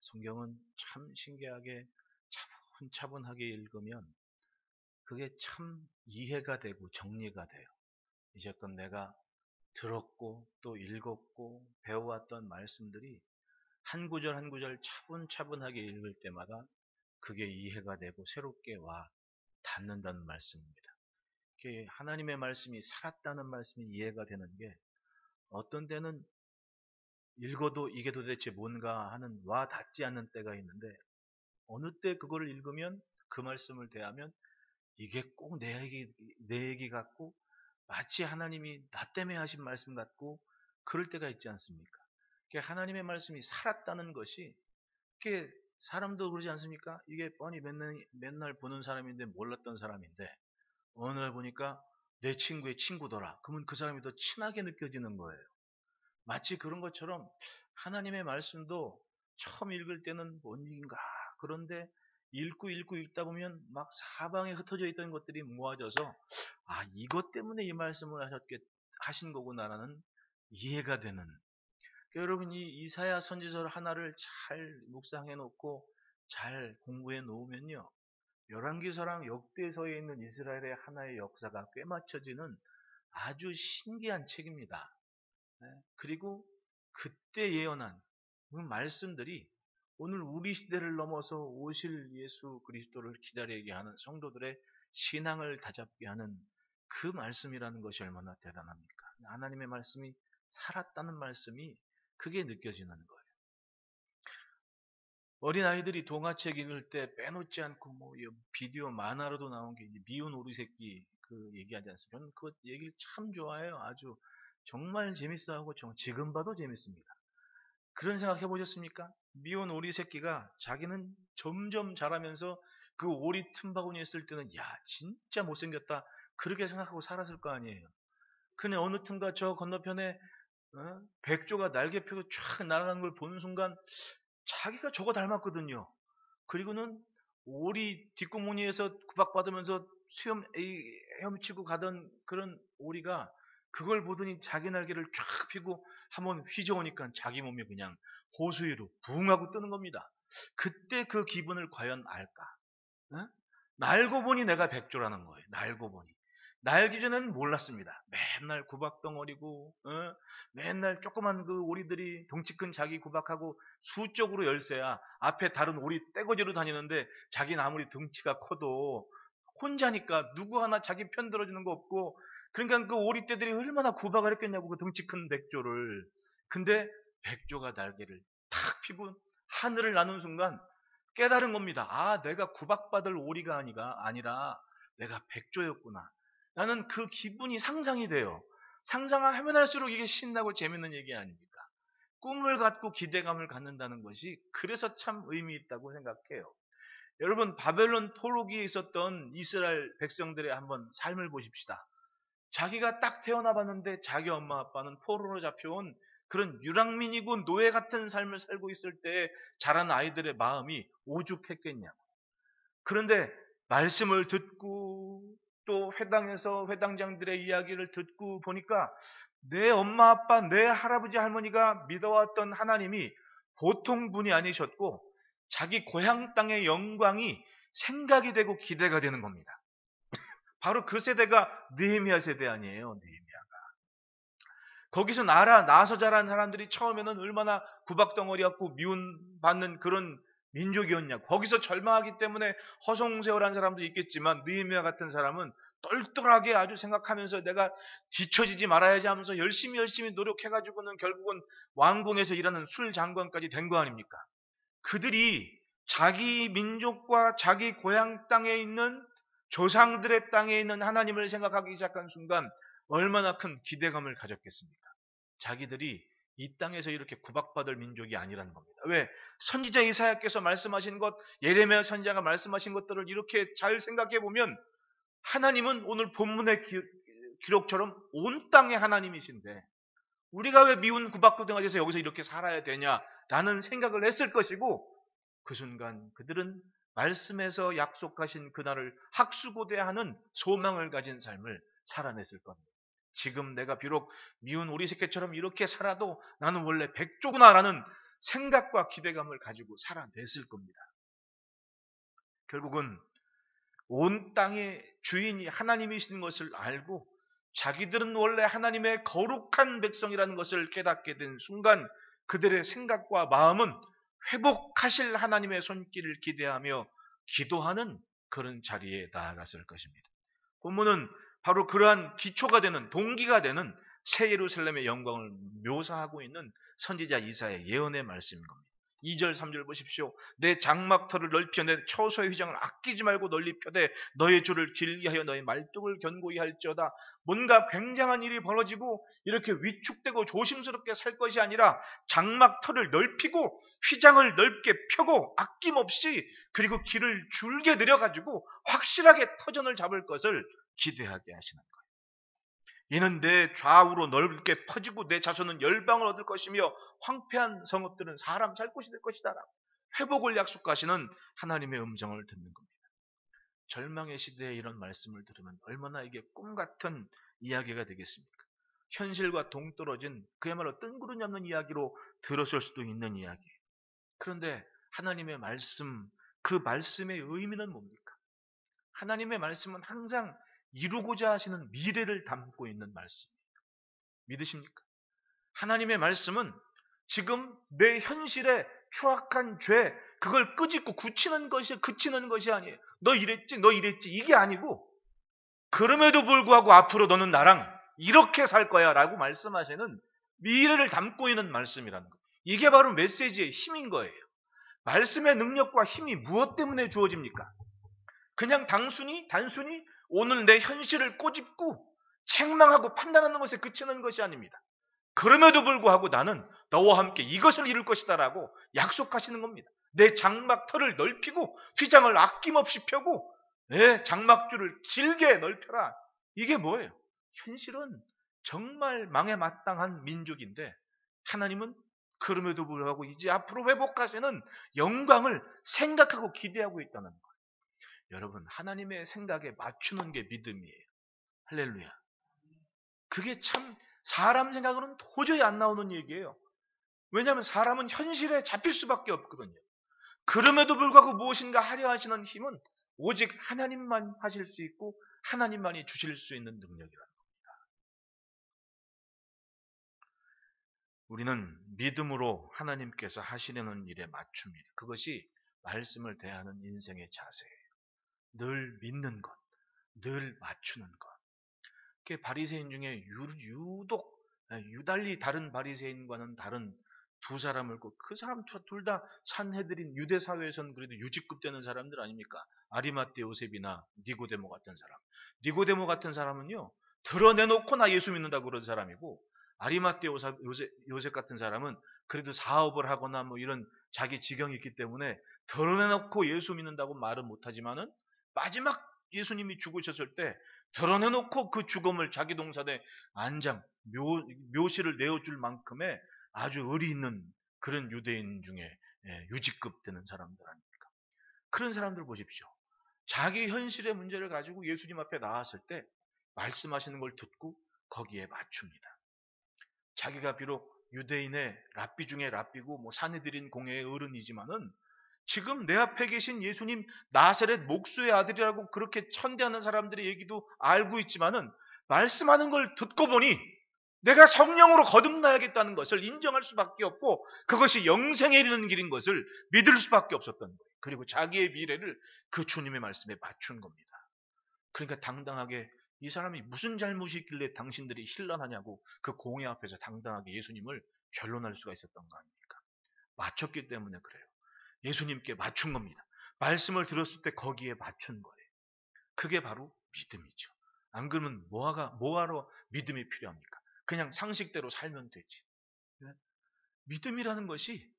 성경은 참 신기하게 차분차분하게 읽으면 그게 참 이해가 되고 정리가 돼요. 이제껏 내가 들었고 또 읽었고 배워왔던 말씀들이 한 구절 한 구절 차분차분하게 읽을 때마다 그게 이해가 되고 새롭게 와 닿는다는 말씀입니다. 하나님의 말씀이 살았다는 말씀이 이해가 되는 게 어떤 때는 읽어도 이게 도대체 뭔가 하는 와 닿지 않는 때가 있는데 어느 때 그거를 읽으면 그 말씀을 대하면 이게 꼭 내 얘기 같고 마치 하나님이 나 때문에 하신 말씀 같고 그럴 때가 있지 않습니까? 하나님의 말씀이 살았다는 것이 이게 사람도 그러지 않습니까? 이게 뻔히 맨날 보는 사람인데 몰랐던 사람인데 어느 날 보니까 내 친구의 친구더라. 그러면 그 사람이 더 친하게 느껴지는 거예요. 마치 그런 것처럼 하나님의 말씀도 처음 읽을 때는 뭔가 그런데 읽고 읽다 보면 막 사방에 흩어져 있던 것들이 모아져서 이것 때문에 이 말씀을 하신 거구나라는 이해가 되는 여러분 이 이사야 선지서 하나를 잘 묵상해 놓고 잘 공부해 놓으면요 열왕기서랑 역대서에 있는 이스라엘의 하나의 역사가 꿰맞춰지는 아주 신기한 책입니다. 그리고 그때 예언한 그 말씀들이 오늘 우리 시대를 넘어서 오실 예수 그리스도를 기다리게 하는 성도들의 신앙을 다잡게 하는 그 말씀이라는 것이 얼마나 대단합니까? 하나님의 말씀이 살았다는 말씀이 그게 느껴지는 거예요. 어린아이들이 동화책 읽을 때 빼놓지 않고 비디오 만화로도 나온 게 미운 오리 새끼 그 얘기하지 않습니까? 저는 그 얘기를 참 좋아해요. 아주 정말 재밌어하고 지금 봐도 재밌습니다. 그런 생각 해보셨습니까? 미운 오리 새끼가 자기는 점점 자라면서 그 오리 틈바구니에 있을 때는 야 진짜 못생겼다 그렇게 생각하고 살았을 거 아니에요. 근데 어느 틈과 저 건너편에 백조가 날개 펴고 쫙 날아가는 걸 보는 순간 자기가 저거 닮았거든요. 그리고는 오리 뒷구멍이에서 구박받으면서 수염 헤엄치고 가던 그런 오리가 그걸 보더니 자기 날개를 쫙 펴고 한번 휘저으니까 자기 몸이 그냥 호수 위로 붕 하고 뜨는 겁니다. 그때 그 기분을 과연 알까? 어? 날고 보니 내가 백조라는 거예요. 날고 보니. 날기 전에는 몰랐습니다. 맨날 구박덩어리고 맨날 조그만 그 오리들이 덩치 큰 자기 구박하고 수적으로 열세야 앞에 다른 오리 떼거지로 다니는데 자기는 아무리 덩치가 커도 혼자니까 누구 하나 자기 편 들어주는 거 없고 그러니까 그 오리떼들이 얼마나 구박을 했겠냐고 그 덩치 큰 백조를. 근데 백조가 날개를 탁 펴고 하늘을 나눈 순간 깨달은 겁니다. 내가 구박받을 오리가 아니라 내가 백조였구나. 나는 그 기분이 상상이 돼요. 상상하면 할수록 이게 신나고 재밌는 얘기 아닙니까? 꿈을 갖고 기대감을 갖는다는 것이 그래서 참 의미 있다고 생각해요. 여러분 바벨론 포로기에 있었던 이스라엘 백성들의 한번 삶을 보십시다. 자기가 딱 태어나 봤는데 자기 엄마 아빠는 포로로 잡혀온 그런 유랑민이고 노예 같은 삶을 살고 있을 때 자란 아이들의 마음이 오죽했겠냐고. 그런데 말씀을 듣고 또 회당에서 회당장들의 이야기를 듣고 보니까 내 엄마 아빠 내 할아버지 할머니가 믿어왔던 하나님이 보통 분이 아니셨고 자기 고향 땅의 영광이 생각이 되고 기대가 되는 겁니다. 바로 그 세대가 느헤미야 세대 아니에요. 느헤미야가. 거기서 나서 자란 사람들이 처음에는 얼마나 구박덩어리였고 미움받는 그런 민족이었냐. 거기서 절망하기 때문에 허송세월한 사람도 있겠지만 느헤미야 같은 사람은 똘똘하게 아주 생각하면서 내가 뒤처지지 말아야지 하면서 열심히 노력해가지고는 결국은 왕궁에서 일하는 술 장관까지 된 거 아닙니까? 그들이 자기 민족과 자기 고향 땅에 있는 조상들의 땅에 있는 하나님을 생각하기 시작한 순간 얼마나 큰 기대감을 가졌겠습니까? 자기들이 이 땅에서 이렇게 구박받을 민족이 아니라는 겁니다. 왜? 선지자 이사야께서 말씀하신 것, 예레미야 선지자가 말씀하신 것들을 이렇게 잘 생각해 보면 하나님은 오늘 본문의 기록처럼 온 땅의 하나님이신데 우리가 왜 미운 구박구등하게서 여기서 이렇게 살아야 되냐라는 생각을 했을 것이고 그 순간 그들은 말씀에서 약속하신 그날을 학수고대하는 소망을 가진 삶을 살아냈을 겁니다. 지금 내가 비록 미운 오리 새끼처럼 이렇게 살아도 나는 원래 백조구나라는 생각과 기대감을 가지고 살아냈을 겁니다. 결국은 온 땅의 주인이 하나님이신 것을 알고 자기들은 원래 하나님의 거룩한 백성이라는 것을 깨닫게 된 순간 그들의 생각과 마음은 회복하실 하나님의 손길을 기대하며 기도하는 그런 자리에 나아갔을 것입니다. 본문은 바로 그러한 기초가 되는, 동기가 되는 새 예루살렘의 영광을 묘사하고 있는 선지자 이사야의 예언의 말씀인 겁니다. 2절 3절 보십시오. 내 장막터를 넓혀 내 처소의 휘장을 아끼지 말고 널리 펴되 너의 줄을 길게 하여 너의 말뚝을 견고히 할지어다. 뭔가 굉장한 일이 벌어지고 이렇게 위축되고 조심스럽게 살 것이 아니라 장막터를 넓히고 휘장을 넓게 펴고 아낌없이 그리고 길을 줄게 내려가지고 확실하게 터전을 잡을 것을 기대하게 하시는 거예요. 이는 내 좌우로 넓게 퍼지고 내 자손은 열방을 얻을 것이며 황폐한 성읍들은 사람 살 곳이 될 것이다. 회복을 약속하시는 하나님의 음성을 듣는 겁니다. 절망의 시대에 이런 말씀을 들으면 얼마나 이게 꿈 같은 이야기가 되겠습니까? 현실과 동떨어진 그야말로 뜬구름 없는 이야기로 들었을 수도 있는 이야기예요. 그런데 하나님의 말씀, 그 말씀의 의미는 뭡니까? 하나님의 말씀은 항상 이루고자 하시는 미래를 담고 있는 말씀이에요. 믿으십니까? 하나님의 말씀은 지금 내 현실의 추악한 죄, 그걸 끄집고 그치는 것이 아니에요. 너 이랬지 이게 아니고 그럼에도 불구하고 앞으로 너는 나랑 이렇게 살 거야 라고 말씀하시는 미래를 담고 있는 말씀이라는 거예요. 이게 바로 메시지의 힘인 거예요. 말씀의 능력과 힘이 무엇 때문에 주어집니까? 그냥 단순히 오늘 내 현실을 꼬집고 책망하고 판단하는 것에 그치는 것이 아닙니다. 그럼에도 불구하고 나는 너와 함께 이것을 이룰 것이다 라고 약속하시는 겁니다. 내 장막터를 넓히고 휘장을 아낌없이 펴고 내 장막줄을 길게 넓혀라. 이게 뭐예요? 현실은 정말 망에 마땅한 민족인데 하나님은 그럼에도 불구하고 이제 앞으로 회복하시는 영광을 생각하고 기대하고 있다는 거예요. 여러분, 하나님의 생각에 맞추는 게 믿음이에요. 할렐루야. 그게 참 사람 생각으로는 도저히 안 나오는 얘기예요. 왜냐하면 사람은 현실에 잡힐 수밖에 없거든요. 그럼에도 불구하고 무엇인가 하려 하시는 힘은 오직 하나님만 하실 수 있고 하나님만이 주실 수 있는 능력이라는 겁니다. 우리는 믿음으로 하나님께서 하시려는 일에 맞춥니다. 그것이 말씀을 대하는 인생의 자세예요. 늘 믿는 것, 늘 맞추는 것. 그 바리새인 중에 유독 유달리 다른 바리새인과는 다른 두 사람을 그 사람 둘 다 산헤드린 유대 사회에서는 그래도 유직급 되는 사람들 아닙니까? 아리마떼 요셉이나 니고데모 같은 사람. 니고데모 같은 사람은요 드러내놓고 나 예수 믿는다고 그런 사람이고 아리마떼 요셉 같은 사람은 그래도 사업을 하거나 뭐 이런 자기 지경이 있기 때문에 드러내놓고 예수 믿는다고 말은 못하지만은 마지막 예수님이 죽으셨을 때 드러내놓고 그 죽음을 자기 동산에 묘시를 내어줄 만큼의 아주 의리 있는 그런 유대인 중에 유직급 되는 사람들 아닙니까? 그런 사람들 보십시오. 자기 현실의 문제를 가지고 예수님 앞에 나왔을 때 말씀하시는 걸 듣고 거기에 맞춥니다. 자기가 비록 유대인의 랍비 중에 랍비고 뭐 산헤드린 공회의 어른이지만은 지금 내 앞에 계신 예수님 나사렛 목수의 아들이라고 그렇게 천대하는 사람들의 얘기도 알고 있지만은 말씀하는 걸 듣고 보니 내가 성령으로 거듭나야겠다는 것을 인정할 수밖에 없고 그것이 영생에 이르는 길인 것을 믿을 수밖에 없었던 거예요. 그리고 자기의 미래를 그 주님의 말씀에 맞춘 겁니다. 그러니까 당당하게 이 사람이 무슨 잘못이 있길래 당신들이 신란하냐고 그 공회 앞에서 당당하게 예수님을 변론할 수가 있었던 거 아닙니까? 맞췄기 때문에 그래요. 예수님께 맞춘 겁니다. 말씀을 들었을 때 거기에 맞춘 거예요. 그게 바로 믿음이죠. 안 그러면 뭐하러 믿음이 필요합니까? 그냥 상식대로 살면 되지. 믿음이라는 것이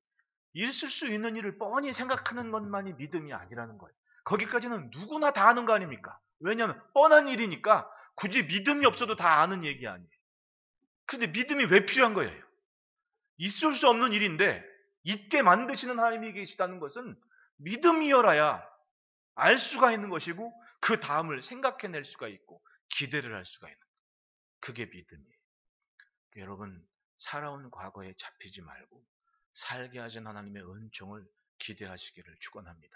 있을 수 있는 일을 뻔히 생각하는 것만이 믿음이 아니라는 거예요. 거기까지는 누구나 다 아는 거 아닙니까? 왜냐하면 뻔한 일이니까 굳이 믿음이 없어도 다 아는 얘기 아니에요. 그런데 믿음이 왜 필요한 거예요? 있을 수 없는 일인데 있게 만드시는 하나님이 계시다는 것은 믿음이어라야 알 수가 있는 것이고 그 다음을 생각해낼 수가 있고 기대를 할 수가 있는 거예요. 그게 믿음이에요. 여러분 살아온 과거에 잡히지 말고 살게 하신 하나님의 은총을 기대하시기를 축원합니다.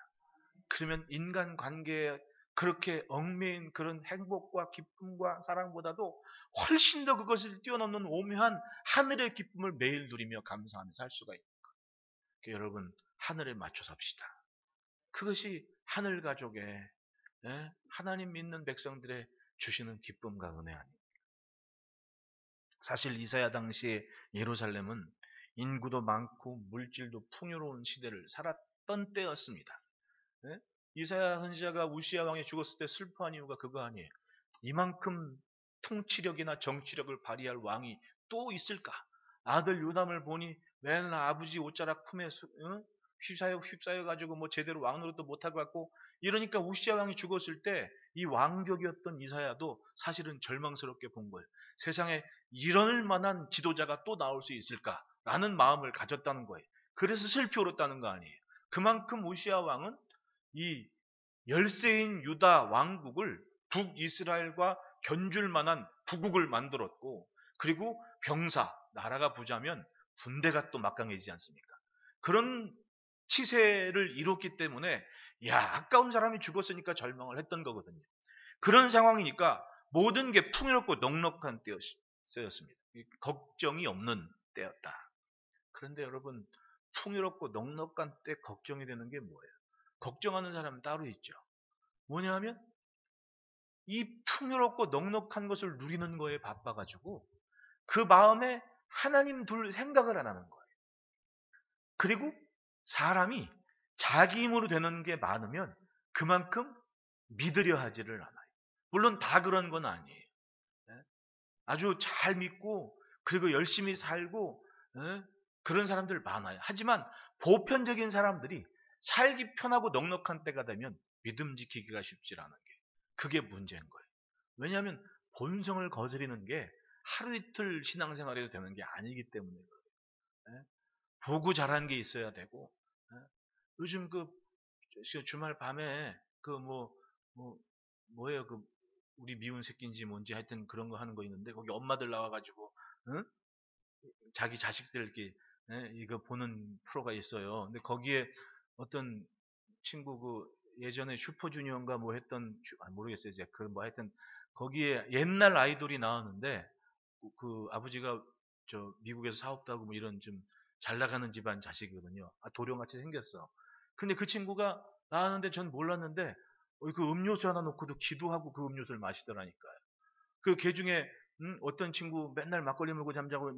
그러면 인간관계에 그렇게 얽매인 그런 행복과 기쁨과 사랑보다도 훨씬 더 그것을 뛰어넘는 오묘한 하늘의 기쁨을 매일 누리며 감사하며 살 수가 있는 거예요. 그러니까 여러분, 하늘에 맞춰 삽시다. 그것이 하늘 가족의, 하나님 믿는 백성들의 주시는 기쁨과 은혜 아닙니까? 사실 이사야 당시에 예루살렘은 인구도 많고 물질도 풍요로운 시대를 살았던 때였습니다. 이사야 선지자가 우시야 왕이 죽었을 때 슬퍼한 이유가 그거 아니에요. 이만큼 통치력이나 정치력을 발휘할 왕이 또 있을까? 아들 요담을 보니 맨날 아버지 옷자락 품에 휩싸여 가지고 뭐 제대로 왕노릇도 못하고 갖고 이러니까 우시야 왕이 죽었을 때 이 왕족이었던 이사야도 사실은 절망스럽게 본 거예요. 세상에 이럴 만한 지도자가 또 나올 수 있을까라는 마음을 가졌다는 거예요. 그래서 슬피 울었다는 거 아니에요. 그만큼 우시야 왕은 이 열세인 유다 왕국을 북이스라엘과 견줄 만한 부국을 만들었고, 그리고 병사, 나라가 부자면 군대가 또 막강해지지 않습니까? 그런 치세를 이뤘기 때문에 아까운 사람이 죽었으니까 절망을 했던 거거든요. 그런 상황이니까 모든 게 풍요롭고 넉넉한 때였습니다. 걱정이 없는 때였다. 그런데 여러분, 풍요롭고 넉넉한 때 걱정이 되는 게 뭐예요? 걱정하는 사람은 따로 있죠. 뭐냐면 이 풍요롭고 넉넉한 것을 누리는 거에 바빠가지고 그 마음에 하나님 둘 생각을 안 하는 거예요. 그리고 사람이 자기 힘으로 되는 게 많으면 그만큼 믿으려 하지를 않아요. 물론 다 그런 건 아니에요. 아주 잘 믿고 그리고 열심히 살고 그런 사람들 많아요. 하지만 보편적인 사람들이 살기 편하고 넉넉한 때가 되면 믿음 지키기가 쉽지 않은 게 그게 문제인 거예요. 왜냐하면 본성을 거스리는 게 하루 이틀 신앙생활에서 되는 게 아니기 때문에 그래요. 보고 자란 게 있어야 되고 요즘 그 주말 밤에 그 뭐예요 그 우리 미운 새끼인지 뭔지 하여튼 그런 거 하는 거 있는데 거기 엄마들 나와가지고 자기 자식들 이렇게 이거 보는 프로가 있어요. 근데 거기에 어떤 친구 그 예전에 슈퍼주니어인가 뭐 했던 모르겠어요. 이제 그 뭐 하여튼 거기에 옛날 아이돌이 나왔는데 그 아버지가 저 미국에서 사업도 하고 뭐 이런 좀 잘 나가는 집안 자식이거든요. 도령같이 생겼어. 근데 그 친구가 나왔는데 전 몰랐는데 그 음료수 하나 놓고도 기도하고 그 음료수를 마시더라니까요. 그 개 중에 어떤 친구 맨날 막걸리 물고 잠자고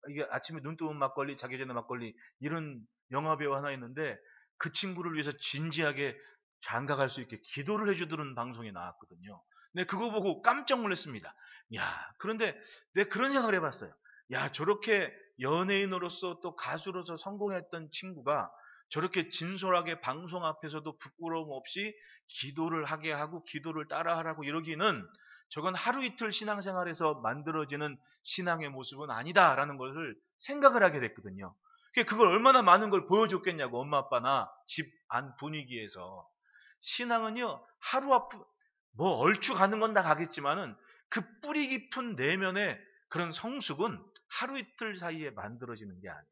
이게 아침에 눈 뜨면 막걸리, 자기 전에 막걸리 이런 영화배우 하나 있는데 그 친구를 위해서 진지하게 장가갈 수 있게 기도를 해주던 방송이 나왔거든요. 근데 그거 보고 깜짝 놀랐습니다. 그런데 내가 그런 생각을 해봤어요. 저렇게 연예인으로서 또 가수로서 성공했던 친구가 저렇게 진솔하게 방송 앞에서도 부끄러움 없이 기도를 하게 하고 기도를 따라하라고 이러기는 저건 하루 이틀 신앙생활에서 만들어지는 신앙의 모습은 아니다라는 것을 생각을 하게 됐거든요. 그걸 얼마나 많은 걸 보여줬겠냐고 엄마 아빠나 집 안 분위기에서. 신앙은요 하루 앞 뭐 얼추 가는 건 다 가겠지만은 그 뿌리 깊은 내면의 그런 성숙은 하루 이틀 사이에 만들어지는 게 아니에요.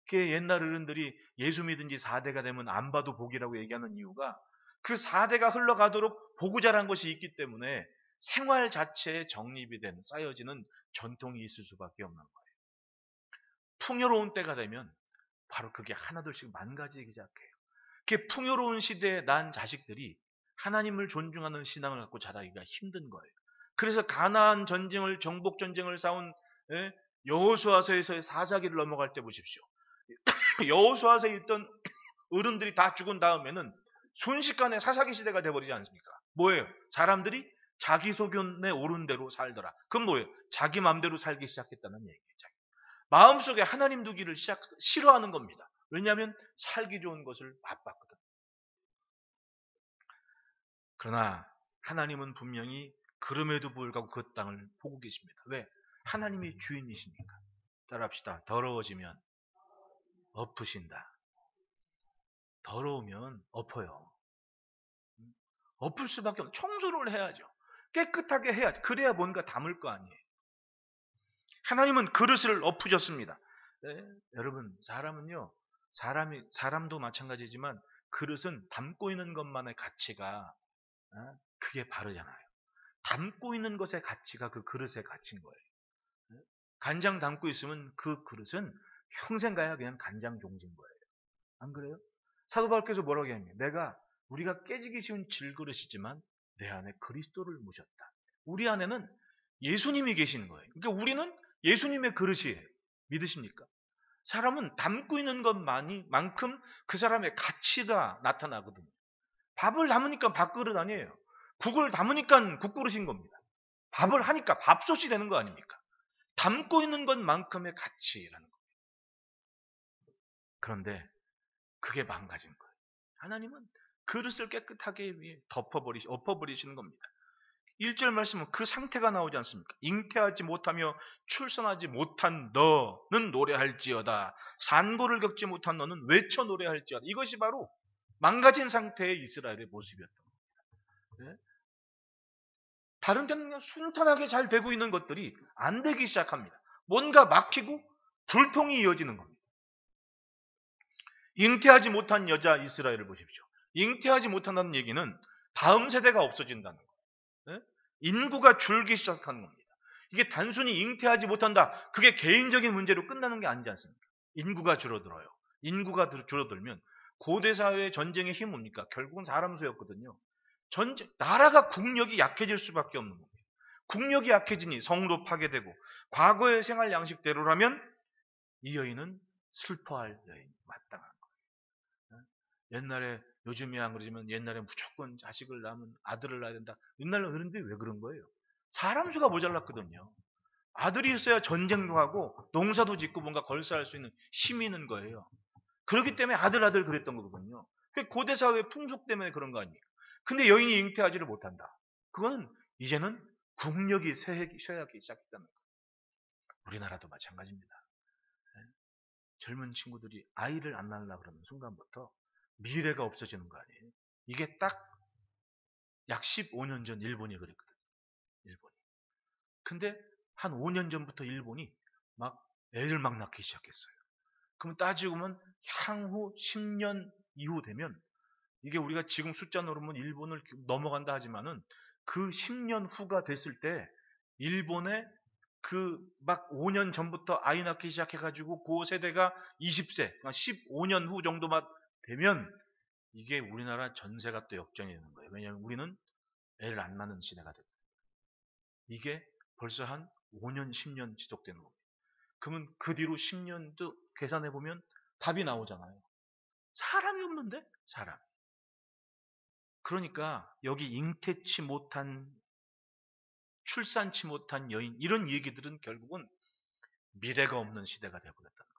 그게 옛날 어른들이 예수 믿은 지 4대가 되면 안 봐도 복이라고 얘기하는 이유가 그 4대가 흘러가도록 보고 자란 것이 있기 때문에 생활 자체에 정립이 된 쌓여지는 전통이 있을 수밖에 없는 거예요. 풍요로운 때가 되면 바로 그게 하나둘씩 망가지기 시작해요. 그게 풍요로운 시대에 난 자식들이 하나님을 존중하는 신앙을 갖고 자라기가 힘든 거예요. 그래서 가나안 전쟁을 정복 전쟁을 싸운 여호수아서에서의 사사기를 넘어갈 때 보십시오. 여호수아서에 있던 어른들이 다 죽은 다음에는 순식간에 사사기 시대가 돼버리지 않습니까? 뭐예요? 사람들이 자기 소견에 오른 대로 살더라. 그건 뭐예요? 자기 마음대로 살기 시작했다는 얘기예요. 마음속에 하나님 두기를 싫어하는 겁니다. 왜냐하면 살기 좋은 것을 맛봤거든. 그러나 하나님은 분명히 그럼에도 불구하고 그 땅을 보고 계십니다. 왜? 하나님이 주인이시니까. 따라합시다. 더러워지면 엎으신다. 더러우면 엎어요. 엎을 수밖에 없어요. 청소를 해야죠. 깨끗하게 해야죠. 그래야 뭔가 담을 거 아니에요. 하나님은 그릇을 엎으셨습니다. 네? 여러분, 사람도 마찬가지지만 그릇은 담고 있는 것만의 가치가 그게 바르잖아요. 담고 있는 것의 가치가 그 그릇의 가치인 거예요. 간장 담고 있으면 그 그릇은 평생 가야 그냥 간장 종지인 거예요. 안 그래요? 사도 바울께서 뭐라고 하냐면 우리가 깨지기 쉬운 질그릇이지만 내 안에 그리스도를 모셨다. 우리 안에는 예수님이 계시는 거예요. 그러니까 우리는 예수님의 그릇이에요. 믿으십니까? 사람은 담고 있는 것만큼 그 사람의 가치가 나타나거든요. 밥을 담으니까 밥그릇 아니에요. 국을 담으니까 국그릇인 겁니다. 밥을 하니까 밥솥이 되는 거 아닙니까? 담고 있는 것만큼의 가치라는 거예요. 그런데 그게 망가진 거예요. 하나님은 그릇을 깨끗하게 엎어버리시는 겁니다. 1절 말씀은 그 상태가 나오지 않습니까? 잉태하지 못하며 출산하지 못한 너는 노래할지어다. 산고를 겪지 못한 너는 외쳐 노래할지어다. 이것이 바로 망가진 상태의 이스라엘의 모습이었던 겁니다. 네? 다른 데는 그냥 순탄하게 잘 되고 있는 것들이 안 되기 시작합니다. 뭔가 막히고 불통이 이어지는 겁니다. 잉태하지 못한 여자 이스라엘을 보십시오. 잉태하지 못한다는 얘기는 다음 세대가 없어진다는 거예요. 네? 인구가 줄기 시작하는 겁니다. 이게 단순히 잉태하지 못한다. 그게 개인적인 문제로 끝나는 게 아니지 않습니까? 인구가 줄어들어요. 인구가 줄어들면 고대 사회의 전쟁의 힘은 뭡니까? 결국은 사람 수였거든요. 나라가 국력이 약해질 수밖에 없는 겁니다. 국력이 약해지니 성도 파괴되고 과거의 생활 양식대로라면 이 여인은 슬퍼할 여인, 마땅한 거예요. 옛날에 요즘이 안 그러지만 옛날에 무조건 자식을 낳으면 아들을 낳아야 된다. 옛날에 그런데 왜 그런 거예요? 사람 수가 모자랐거든요. 아들이 있어야 전쟁도 하고 농사도 짓고 뭔가 걸사할 수 있는 힘이 있는 거예요. 그렇기 때문에 아들 그랬던 거거든요. 고대 사회의 풍속 때문에 그런 거 아니에요. 근데 여인이 잉태하지를 못한다. 그건 이제는 국력이 쇠하기 시작했다는 거예요. 우리나라도 마찬가지입니다. 젊은 친구들이 아이를 안 낳으려고 그러는 순간부터 미래가 없어지는 거 아니에요. 이게 딱 약 15년 전 일본이 그랬거든요. 일본이. 근데 한 5년 전부터 일본이 애를 낳기 시작했어요. 그럼 따지고 보면 향후 10년 이후 되면 이게 우리가 지금 숫자 놓으면 일본을 넘어간다 하지만은 그 10년 후가 됐을 때 일본의 5년 전부터 아이 낳기 시작해가지고 그 세대가 20세, 그러니까 15년 후 정도만 되면 이게 우리나라 전세가 또 역전이 되는 거예요. 왜냐하면 우리는 애를 안 낳는 시대가 됐거든요. 이게 벌써 한 5년, 10년 지속되는 겁니다. 그러면 그 뒤로 10년도 계산해보면 답이 나오잖아요. 사람이 없는데? 사람. 그러니까 여기 잉태치 못한, 출산치 못한 여인, 이런 얘기들은 결국은 미래가 없는 시대가 되어버렸다는 겁니다.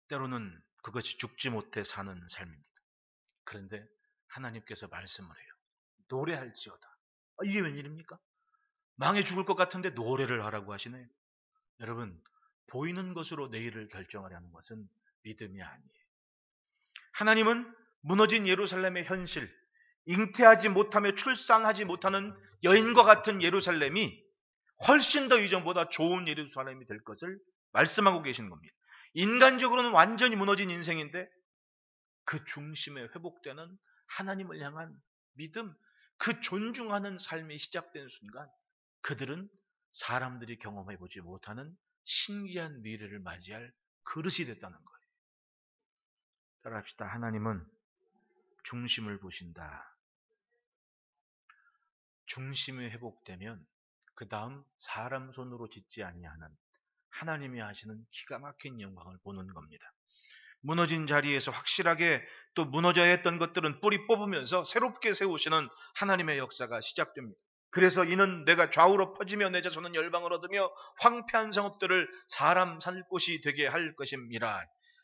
때로는 그것이 죽지 못해 사는 삶입니다. 그런데 하나님께서 말씀을 해요. 노래할지어다. 이게 웬일입니까? 망해 죽을 것 같은데 노래를 하라고 하시네요. 여러분, 보이는 것으로 내일을 결정하려는 것은 믿음이 아니에요. 하나님은 무너진 예루살렘의 현실, 잉태하지 못하며 출산하지 못하는 여인과 같은 예루살렘이 훨씬 더 이전보다 좋은 예루살렘이 될 것을 말씀하고 계시는 겁니다. 인간적으로는 완전히 무너진 인생인데 그 중심에 회복되는 하나님을 향한 믿음, 그 존중하는 삶이 시작된 순간 그들은 사람들이 경험해보지 못하는 신기한 미래를 맞이할 그릇이 됐다는 거예요. 따라합시다. 하나님은 중심을 보신다. 중심이 회복되면 그 다음 사람 손으로 짓지 아니하는 하나님이 하시는 기가 막힌 영광을 보는 겁니다. 무너진 자리에서 확실하게 또 무너져야 했던 것들은 뿌리 뽑으면서 새롭게 세우시는 하나님의 역사가 시작됩니다. 그래서 이는 내가 좌우로 퍼지며 내 자손은 열방을 얻으며 황폐한 성읍들을 사람 살 곳이 되게 할 것입니다.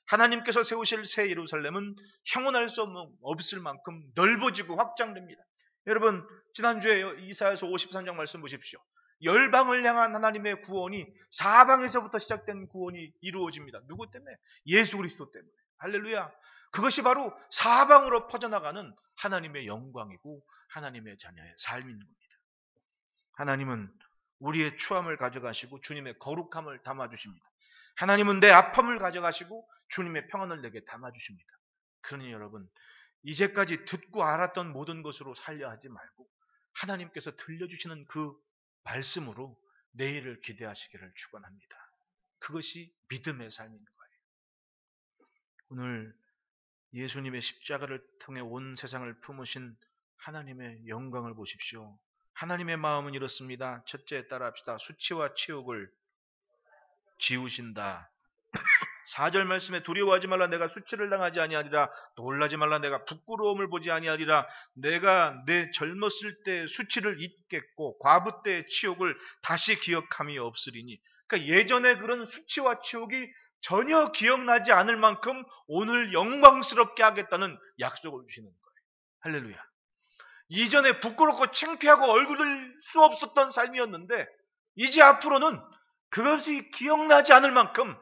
하나님께서 세우실 새 예루살렘은 형언할 수 없을 만큼 넓어지고 확장됩니다. 여러분, 지난주에 이사야서 53장 말씀 보십시오. 열방을 향한 하나님의 구원이 사방에서부터 시작된 구원이 이루어집니다. 누구 때문에? 예수 그리스도 때문에. 할렐루야. 그것이 바로 사방으로 퍼져나가는 하나님의 영광이고 하나님의 자녀의 삶인 겁니다. 하나님은 우리의 추함을 가져가시고 주님의 거룩함을 담아주십니다. 하나님은 내 아픔을 가져가시고 주님의 평안을 내게 담아주십니다. 그러니 여러분, 이제까지 듣고 알았던 모든 것으로 살려 하지 말고 하나님께서 들려주시는 그 말씀으로 내일을 기대하시기를 축원합니다. 그것이 믿음의 삶인 거예요. 오늘 예수님의 십자가를 통해 온 세상을 품으신 하나님의 영광을 보십시오. 하나님의 마음은 이렇습니다. 첫째 따라합시다. 수치와 치욕을 지우신다. 4절 말씀에 두려워하지 말라. 내가 수치를 당하지 아니하리라. 놀라지 말라. 내가 부끄러움을 보지 아니하리라. 내가 내 젊었을 때 수치를 잊겠고 과부 때의 치욕을 다시 기억함이 없으리니. 그러니까 예전에 그런 수치와 치욕이 전혀 기억나지 않을 만큼 오늘 영광스럽게 하겠다는 약속을 주시는 거예요. 할렐루야. 이전에 부끄럽고 창피하고 얼굴 들 수 없었던 삶이었는데 이제 앞으로는 그것이 기억나지 않을 만큼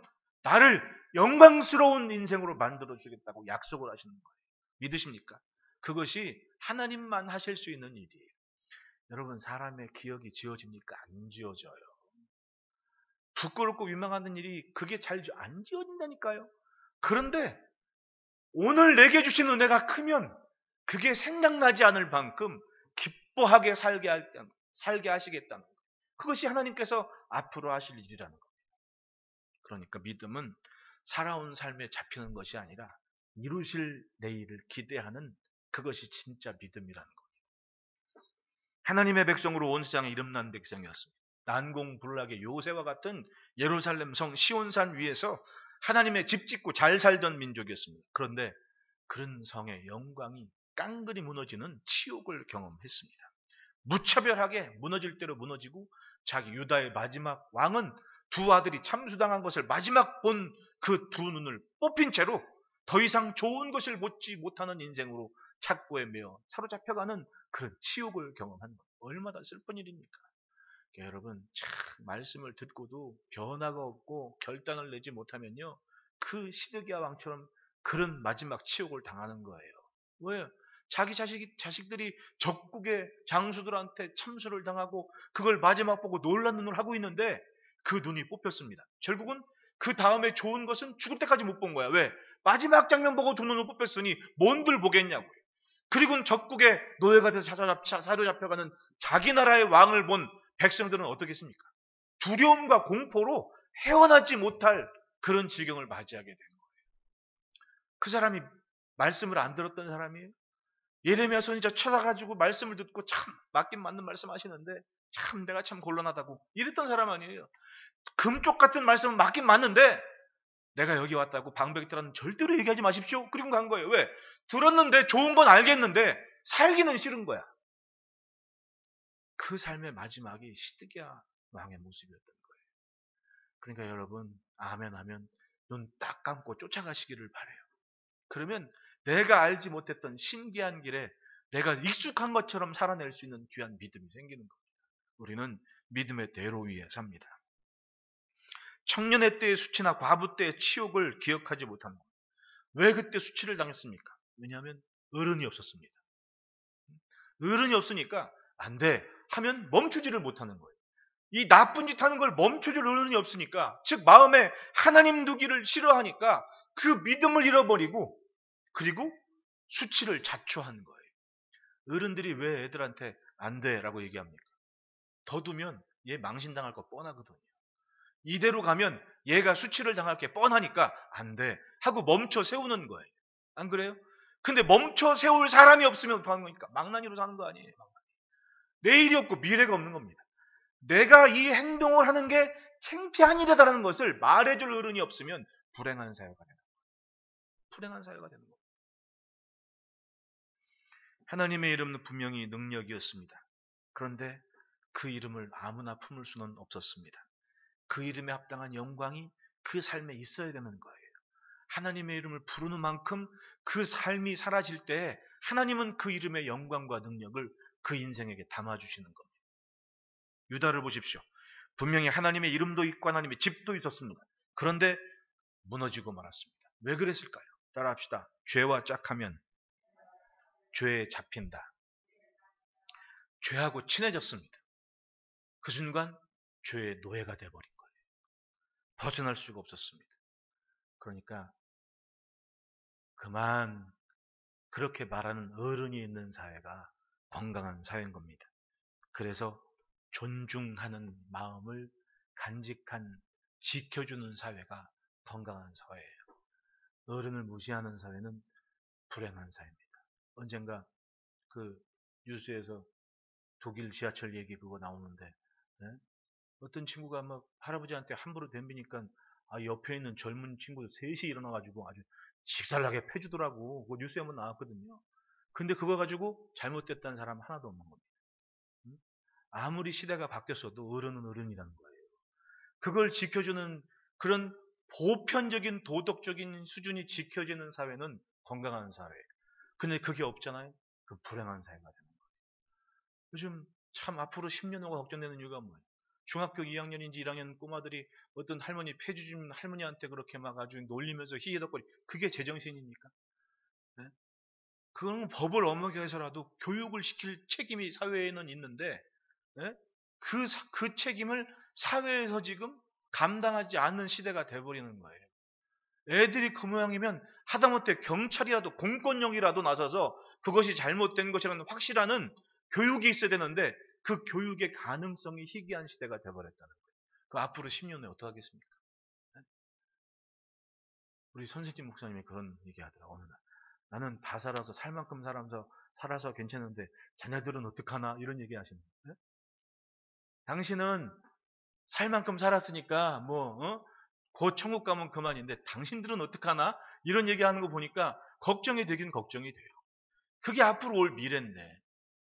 나를 영광스러운 인생으로 만들어주겠다고 약속을 하시는 거예요. 믿으십니까? 그것이 하나님만 하실 수 있는 일이에요. 여러분, 사람의 기억이 지워집니까? 안 지워져요. 부끄럽고 민망하는 일이 그게 잘 안 지워진다니까요. 그런데 오늘 내게 주신 은혜가 크면 그게 생각나지 않을 만큼 기뻐하게 살게 하시겠다는 거예요. 그것이 하나님께서 앞으로 하실 일이라는 거예요. 그러니까 믿음은 살아온 삶에 잡히는 것이 아니라 이루실 내일을 기대하는 그것이 진짜 믿음이라는 거예요. 하나님의 백성으로 온 세상에 이름난 백성이었습니다. 난공불락의 요새와 같은 예루살렘 성 시온산 위에서 하나님의 집 짓고 잘 살던 민족이었습니다. 그런데 그런 성의 영광이 깡그리 무너지는 치욕을 경험했습니다. 무차별하게 무너질 대로 무너지고 자기 유다의 마지막 왕은 두 아들이 참수당한 것을 마지막 본 그 두 눈을 뽑힌 채로 더 이상 좋은 것을 보지 못하는 인생으로 착고에 매어 사로잡혀가는 그런 치욕을 경험한 것. 얼마나 슬픈 일입니까? 여러분, 참 말씀을 듣고도 변화가 없고 결단을 내지 못하면요, 그 시드기야 왕처럼 그런 마지막 치욕을 당하는 거예요. 왜요? 자기 자식들이 적국의 장수들한테 참수를 당하고 그걸 마지막 보고 놀란 눈을 하고 있는데 그 눈이 뽑혔습니다. 결국은 그 다음에 좋은 것은 죽을 때까지 못 본 거야. 왜? 마지막 장면 보고 두 눈을 뽑혔으니 뭔들 보겠냐고요. 그리고 적국의 노예가 돼서 사로잡혀가는 자기 나라의 왕을 본 백성들은 어떻겠습니까? 두려움과 공포로 헤어나지 못할 그런 지경을 맞이하게 된 거예요. 그 사람이 말씀을 안 들었던 사람이에요. 예레미야 선지자 찾아가지고 말씀을 듣고 참 맞긴 맞는 말씀 하시는데 참 내가 참 곤란하다고 이랬던 사람 아니에요. 금쪽 같은 말씀은 맞긴 맞는데 내가 여기 왔다고 방백들은 절대로 얘기하지 마십시오. 그리고 간 거예요. 왜? 들었는데 좋은 건 알겠는데 살기는 싫은 거야. 그 삶의 마지막이 시드기야 왕의 모습이었던 거예요. 그러니까 여러분, 아멘 하면 눈 딱 감고 쫓아가시기를 바라요. 그러면 내가 알지 못했던 신기한 길에 내가 익숙한 것처럼 살아낼 수 있는 귀한 믿음이 생기는 겁니다. 우리는 믿음의 대로 위에 삽니다. 청년의 때의 수치나 과부 때의 치욕을 기억하지 못하는 거예요. 왜 그때 수치를 당했습니까? 왜냐하면 어른이 없었습니다. 어른이 없으니까 안 돼 하면 멈추지를 못하는 거예요. 이 나쁜 짓 하는 걸 멈춰줄 어른이 없으니까, 즉 마음에 하나님 두기를 싫어하니까 그 믿음을 잃어버리고 그리고 수치를 자초한 거예요. 어른들이 왜 애들한테 안 돼라고 얘기합니까? 더 두면 얘 망신당할 거 뻔하거든요. 이대로 가면 얘가 수치를 당할 게 뻔하니까 안 돼 하고 멈춰 세우는 거예요. 안 그래요? 근데 멈춰 세울 사람이 없으면 어떡하는 겁니까? 망나니로 사는 거 아니에요. 내일이 없고 미래가 없는 겁니다. 내가 이 행동을 하는 게 창피한 일이다라는 것을 말해줄 어른이 없으면 불행한 사회가 되는 거예요. 불행한 사회가 되는 거예요. 하나님의 이름은 분명히 능력이었습니다. 그런데 그 이름을 아무나 품을 수는 없었습니다. 그 이름에 합당한 영광이 그 삶에 있어야 되는 거예요. 하나님의 이름을 부르는 만큼 그 삶이 사라질 때 하나님은 그 이름의 영광과 능력을 그 인생에게 담아주시는 겁니다. 유다를 보십시오. 분명히 하나님의 이름도 있고 하나님의 집도 있었습니다. 그런데 무너지고 말았습니다. 왜 그랬을까요? 따라합시다. 죄와 짝하면 죄에 잡힌다. 죄하고 친해졌습니다. 그 순간 죄의 노예가 돼버린 거예요. 벗어날 수가 없었습니다. 그러니까 그만 그렇게 말하는 어른이 있는 사회가 건강한 사회인 겁니다. 그래서 존중하는 마음을 간직한 지켜주는 사회가 건강한 사회예요. 어른을 무시하는 사회는 불행한 사회입니다. 언젠가 그 뉴스에서 독일 지하철 얘기 그거 나오는데 네? 어떤 친구가 막 할아버지한테 함부로 덤비니까 옆에 있는 젊은 친구들 셋이 일어나가지고 아주 직살나게 패주더라고. 그 뉴스에 한번 나왔거든요. 근데 그거 가지고 잘못됐다는 사람 하나도 없는 겁니다. 아무리 시대가 바뀌었어도 어른은 어른이라는 거예요. 그걸 지켜주는 그런 보편적인 도덕적인 수준이 지켜지는 사회는 건강한 사회. 근데 그게 없잖아요. 그 불행한 사회가 되는 거예요. 요즘 참 앞으로 10년 후가 걱정되는 이유가 뭐예요? 중학교 2학년인지 1학년 꼬마들이 어떤 할머니 폐주심 할머니한테 그렇게 막 아주 놀리면서 희희덕거리. 그게 제정신입니까? 네? 그건 법을 어겨서라도 교육을 시킬 책임이 사회에는 있는데 네? 그 책임을 사회에서 지금 감당하지 않는 시대가 돼버리는 거예요. 애들이 그 모양이면 하다못해 경찰이라도 공권력이라도 나서서 그것이 잘못된 것이라는 확실한 교육이 있어야 되는데 그 교육의 가능성이 희귀한 시대가 돼버렸다는 거예요. 그 앞으로 10년 후에 어떻게 하겠습니까? 우리 선생님 목사님이 그런 얘기하더라고요. 어느 날. 나는 다 살아서 살 만큼 살아서 괜찮은데 자네들은 어떡하나 이런 얘기 하시는 거예요. 당신은 살 만큼 살았으니까 곧 천국 가면 그만인데 당신들은 어떡하나 이런 얘기하는 거 보니까 걱정이 되긴 걱정이 돼요. 그게 앞으로 올 미래인데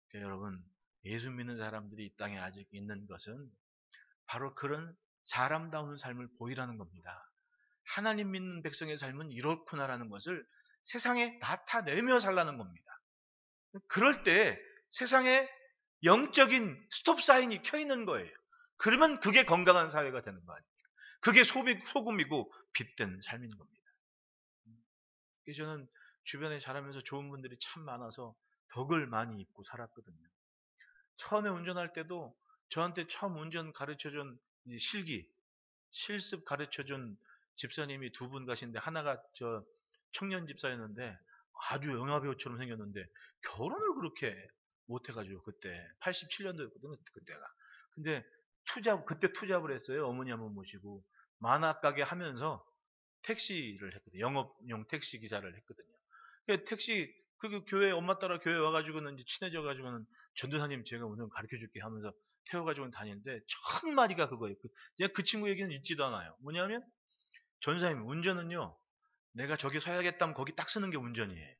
그러니까 여러분 예수 믿는 사람들이 이 땅에 아직 있는 것은 바로 그런 사람다운 삶을 보이라는 겁니다. 하나님 믿는 백성의 삶은 이렇구나라는 것을 세상에 나타내며 살라는 겁니다. 그럴 때 세상에 영적인 스톱 사인이 켜 있는 거예요. 그러면 그게 건강한 사회가 되는 거 아니에요. 그게 소금이고 빛된 삶인 겁니다. 그래서 저는 주변에 자라면서 좋은 분들이 참 많아서 덕을 많이 입고 살았거든요. 처음에 운전할 때도 저한테 처음 운전 가르쳐준 실습 가르쳐준 집사님이 두 분 가신데 하나가 저 청년 집사였는데 아주 영화배우처럼 생겼는데 결혼을 그렇게 못해가지고 그때 87년도였거든요 그때가. 근데 그때 투잡을 했어요. 어머니 한번 모시고 만화가게 하면서 택시를 했거든요. 영업용 택시 기사를 했거든요. 택시 그 교회 엄마 따라 교회 와가지고는 이제 친해져가지고는 전도사님 제가 오늘 가르쳐줄게 하면서 태워가지고 다니는데 첫 마디가 그거예요. 그 친구 얘기는 잊지도 않아요. 뭐냐면 전사님 운전은요 내가 저기 서야겠다면 거기 딱 쓰는 게 운전이에요.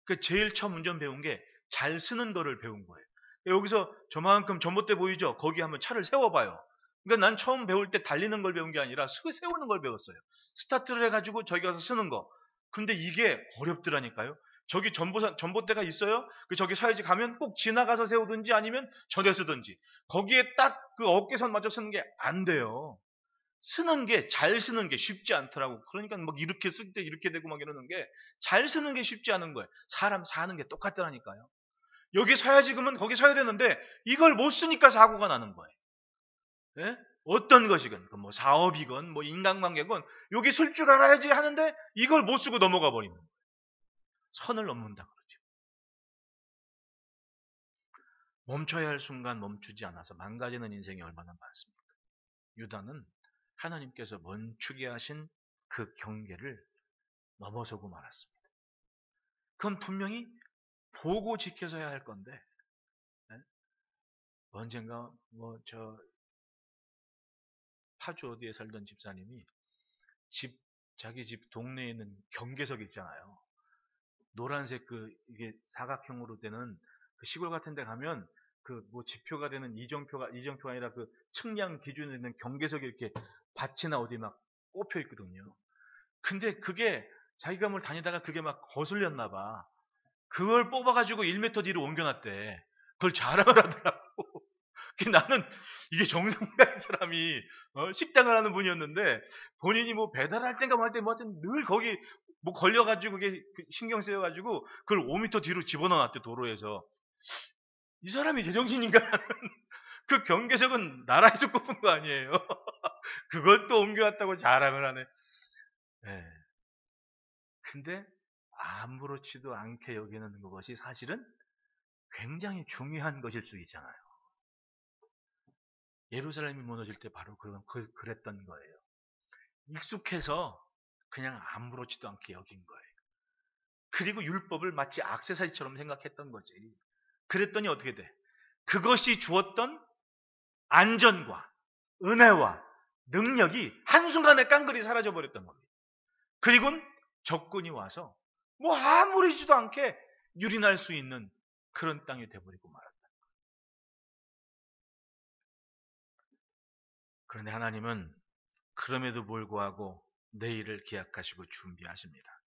그 제일 처음 운전 배운 게 잘 쓰는 거를 배운 거예요. 여기서 저만큼 전봇대 보이죠? 거기 한번 차를 세워봐요. 그러니까 난 처음 배울 때 달리는 걸 배운 게 아니라 세우는 걸 배웠어요. 스타트를 해가지고 저기 가서 쓰는 거. 근데 이게 어렵더라니까요. 저기 전봇대가 있어요? 저기 서야지 가면 꼭 지나가서 세우든지 아니면 저대 쓰든지. 거기에 딱 그 어깨선 맞춰 쓰는 게 안 돼요. 잘 쓰는 게 쉽지 않더라고. 그러니까 막 이렇게 쓸 때 이렇게 되고 막 이러는 게 잘 쓰는 게 쉽지 않은 거예요. 사람 사는 게 똑같더라니까요. 여기 서야지 그러면 거기 서야 되는데 이걸 못 쓰니까 사고가 나는 거예요. 네? 어떤 것이건 뭐 사업이건 뭐 인간관계건 여기 쓸 줄 알아야지 하는데 이걸 못 쓰고 넘어가 버리는 거예요. 선을 넘는다 그러죠. 멈춰야 할 순간 멈추지 않아서 망가지는 인생이 얼마나 많습니까? 유다는 하나님께서 멈추게 하신 그 경계를 넘어서고 말았습니다. 그건 분명히 보고 지켜서야 할 건데 네? 언젠가 파주 어디에 살던 집사님이 자기 집 동네에 있는 경계석 있잖아요. 노란색 이게 사각형으로 되는 그 시골 같은 데 가면 지표가 되는 이정표가 아니라 측량 기준에 있는 경계석이 이렇게 밭이나 어디 막 꼽혀 있거든요. 근데 그게 자기가 뭘 다니다가 그게 막 거슬렸나 봐. 그걸 뽑아가지고 1m 뒤로 옮겨놨대. 그걸 자랑을 하더라고. 나는 이게 정상인가 이 사람이 식당을 하는 분이었는데 본인이 뭐 배달할 땐가 뭐 할 때 뭐 하여튼 늘 거기 뭐 걸려가지고 그게 신경 쓰여가지고 그걸 5m 뒤로 집어넣어놨대 도로에서. 이 사람이 제정신인가 그 경계석은 나라에서 꼽은 거 아니에요. 그걸 또 옮겨왔다고 자랑을 하네. 네. 근데 아무렇지도 않게 여기는 그것이 사실은 굉장히 중요한 것일 수 있잖아요. 예루살렘이 무너질 때 바로 그랬던 거예요. 익숙해서 그냥 아무렇지도 않게 여긴 거예요. 그리고 율법을 마치 액세서리처럼 생각했던 거지. 그랬더니 어떻게 돼? 그것이 주었던 안전과 은혜와 능력이 한순간에 깡그리 사라져버렸던 겁니다. 그리고 적군이 와서 뭐 아무렇지도 않게 유린할 수 있는 그런 땅이 돼버리고 말았다. 그런데 하나님은 그럼에도 불구하고 내일을 기약하시고 준비하십니다.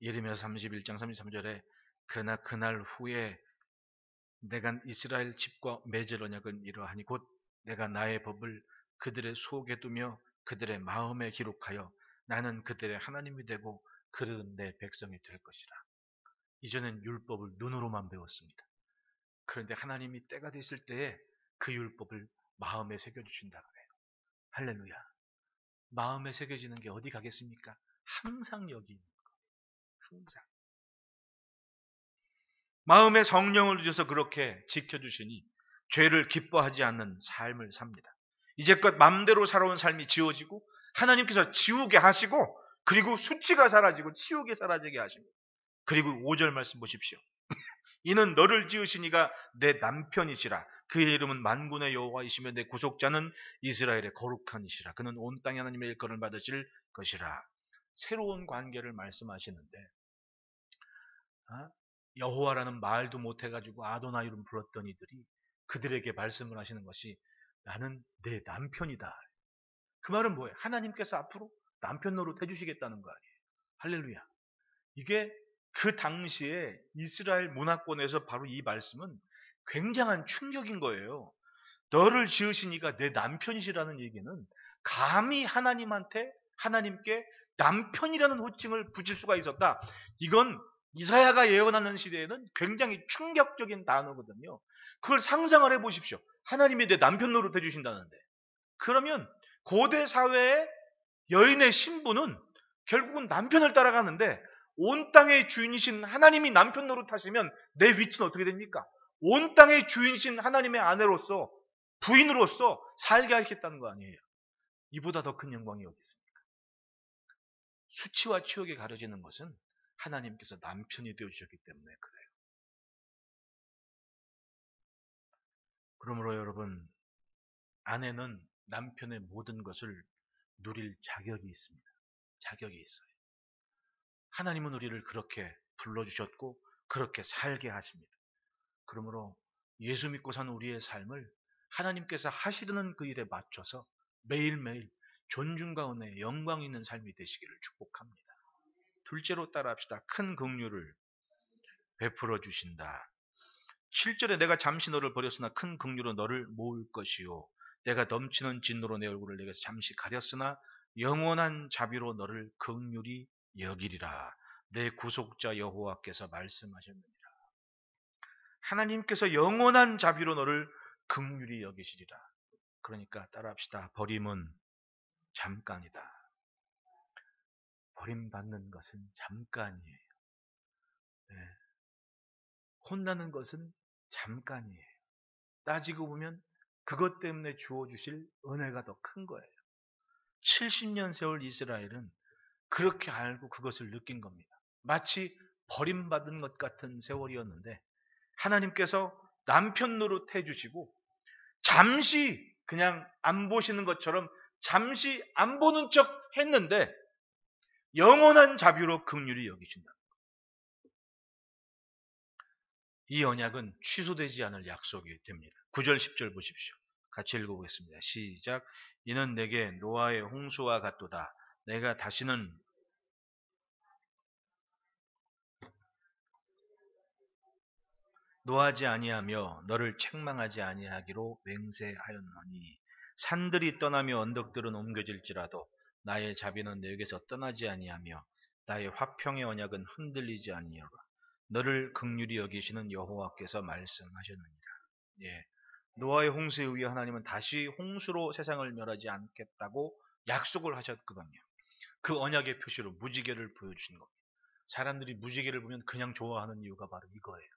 예레미야 31장 33절에 그러나 그날 후에 내가 이스라엘 집과 맺을 언약은 이러하니 곧 내가 나의 법을 그들의 속에 두며 그들의 마음에 기록하여 나는 그들의 하나님이 되고 그들은 내 백성이 될 것이라. 이전엔 율법을 눈으로만 배웠습니다. 그런데 하나님이 때가 됐을 때에 그 율법을 마음에 새겨주신다 그래요. 할렐루야. 마음에 새겨지는 게 어디 가겠습니까? 항상 여기 있는 거예요. 항상. 마음에 성령을 주셔서 그렇게 지켜주시니 죄를 기뻐하지 않는 삶을 삽니다. 이제껏 맘대로 살아온 삶이 지워지고 하나님께서 지우게 하시고 그리고 수치가 사라지고 치우게 사라지게 하십니다. 그리고 5절 말씀 보십시오. 이는 너를 지으신 이가 내 남편이시라. 그의 이름은 만군의 여호와이시며 내 구속자는 이스라엘의 거룩한 이시라. 그는 온 땅에 하나님의 일컬을 받으실 것이라. 새로운 관계를 말씀하시는데 여호와라는 말도 못해가지고 아도나 이름 불렀던 이들이 그들에게 말씀을 하시는 것이 나는 내 남편이다. 그 말은 뭐예요? 하나님께서 앞으로 남편 노릇 해주시겠다는 거 아니에요. 할렐루야. 이게 그 당시에 이스라엘 문화권에서 바로 이 말씀은 굉장한 충격인 거예요. 너를 지으신 이가 내 남편이시라는 얘기는 감히 하나님께 남편이라는 호칭을 붙일 수가 있었다. 이건 이사야가 예언하는 시대에는 굉장히 충격적인 단어거든요. 그걸 상상을 해보십시오. 하나님이 내 남편 노릇 해주신다는데. 그러면 고대 사회의 여인의 신부는 결국은 남편을 따라가는데 온 땅의 주인이신 하나님이 남편 노릇하시면 내 위치는 어떻게 됩니까? 온 땅의 주인이신 하나님의 아내로서 부인으로서 살게 하겠다는 거 아니에요. 이보다 더 큰 영광이 어디 있습니까? 수치와 치욕에 가려지는 것은 하나님께서 남편이 되어주셨기 때문에 그래요. 그러므로 여러분, 아내는 남편의 모든 것을 누릴 자격이 있습니다. 자격이 있어요. 하나님은 우리를 그렇게 불러주셨고 그렇게 살게 하십니다. 그러므로 예수 믿고 사는 우리의 삶을 하나님께서 하시려는 그 일에 맞춰서 매일매일 존중과 은혜, 영광 있는 삶이 되시기를 축복합니다. 둘째로 따라합시다. 큰 긍휼을 베풀어 주신다. 7절에 내가 잠시 너를 버렸으나 큰 긍휼로 너를 모을 것이요 내가 넘치는 진노로 내 얼굴을 내게서 잠시 가렸으나 영원한 자비로 너를 긍휼히 여기리라. 내 구속자 여호와께서 말씀하셨느니라. 하나님께서 영원한 자비로 너를 긍휼히 여기시리라. 그러니까 따라합시다. 버림은 잠깐이다. 버림받는 것은 잠깐이에요. 네. 혼나는 것은 잠깐이에요. 따지고 보면 그것 때문에 주어주실 은혜가 더 큰 거예요. 70년 세월 이스라엘은 그렇게 알고 그것을 느낀 겁니다. 마치 버림받은 것 같은 세월이었는데 하나님께서 남편 노릇 해주시고 잠시 그냥 안 보시는 것처럼 잠시 안 보는 척 했는데 영원한 자비로 긍휼히 여기신다. 이 언약은 취소되지 않을 약속이 됩니다. 9절 10절 보십시오. 같이 읽어보겠습니다. 시작. 이는 내게 노아의 홍수와 같도다. 내가 다시는 노하지 아니하며 너를 책망하지 아니하기로 맹세하였노니 산들이 떠나며 언덕들은 옮겨질지라도 나의 자비는 내게서 떠나지 아니하며 나의 화평의 언약은 흔들리지 아니하라. 너를 긍휼히 여기시는 여호와께서 말씀하셨느니라. 예, 노아의 홍수에 의해 하나님은 다시 홍수로 세상을 멸하지 않겠다고 약속을 하셨거든요. 그 언약의 표시로 무지개를 보여주신 겁니다. 사람들이 무지개를 보면 그냥 좋아하는 이유가 바로 이거예요.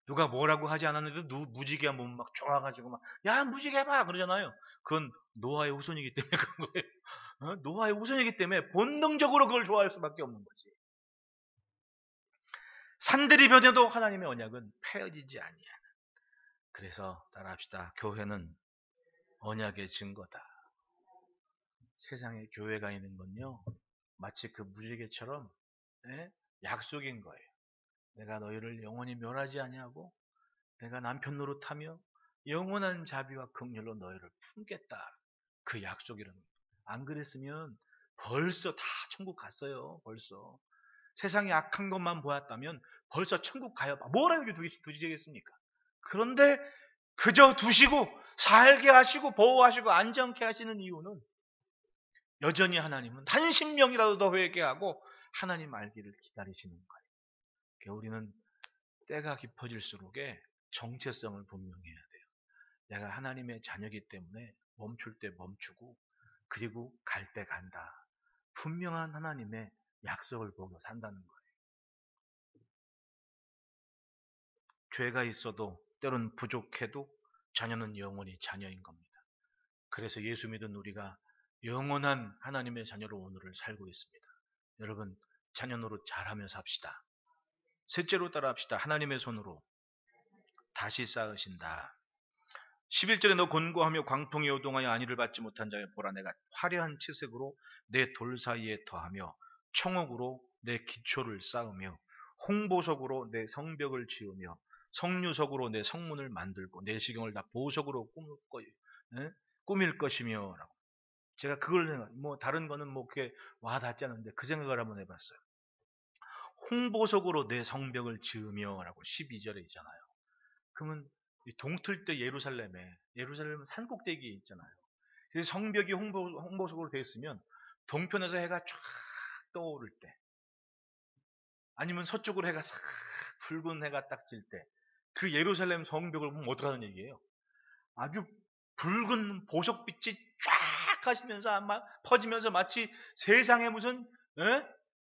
누가 뭐라고 하지 않았는데도 무지개 보면 막 좋아가지고 막 야 무지개 봐 그러잖아요. 그건 노아의 후손이기 때문에 그런 거예요. 노아의 후손이기 때문에 본능적으로 그걸 좋아할 수밖에 없는 거지. 산들이 변해도 하나님의 언약은 폐해지지 아니야. 그래서 따라합시다. 교회는 언약의 증거다. 세상에 교회가 있는 건요 마치 그 무지개처럼 약속인 거예요. 내가 너희를 영원히 멸하지 아니하고 내가 남편 노릇하며 영원한 자비와 긍휼로 너희를 품겠다. 그 약속이라는 거예요. 안 그랬으면 벌써 다 천국 갔어요. 벌써. 세상에 악한 것만 보았다면 벌써 천국 가요. 뭐라 여기 두시겠습니까? 그런데 그저 두시고 살게 하시고 보호하시고 안전케 하시는 이유는 여전히 하나님은 한 심령이라도 더 회개하고 하나님 알기를 기다리시는 거예요. 그러니까 우리는 때가 깊어질수록에 정체성을 분명해야 돼요. 내가 하나님의 자녀이기 때문에 멈출 때 멈추고 그리고 갈 때 간다. 분명한 하나님의 약속을 보고 산다는 거예요. 죄가 있어도 때론 부족해도 자녀는 영원히 자녀인 겁니다. 그래서 예수 믿은 우리가 영원한 하나님의 자녀로 오늘을 살고 있습니다. 여러분 자녀 노릇 잘하며 삽시다. 셋째로 따라합시다. 하나님의 손으로 다시 쌓으신다. 11절에 너 곤고하며 광풍이 요동하여 안위를 받지 못한 자여 보라 내가 화려한 채색으로 내 돌 사이에 더하며 청옥으로 내 기초를 쌓으며 홍보석으로 내 성벽을 지으며 성류석으로 내 성문을 만들고 내 시경을 다 보석으로 꾸밀 것이며 라고. 제가 그걸 뭐 다른 거는 뭐 그게 와닿지 않는데 그 생각을 한번 해봤어요. 홍보석으로 내 성벽을 지으며 라고 12절에 있잖아요. 그러면 동틀 때 예루살렘은 산꼭대기에 있잖아요. 그래서 성벽이 홍보석으로 되어 있으면 동편에서 해가 쫙 떠오를 때 아니면 서쪽으로 해가 싹 붉은 해가 딱 질 때 그 예루살렘 성벽을 보면 어떡하는 얘기예요? 아주 붉은 보석빛이 쫙 하시면서 아마 퍼지면서 마치 세상에 무슨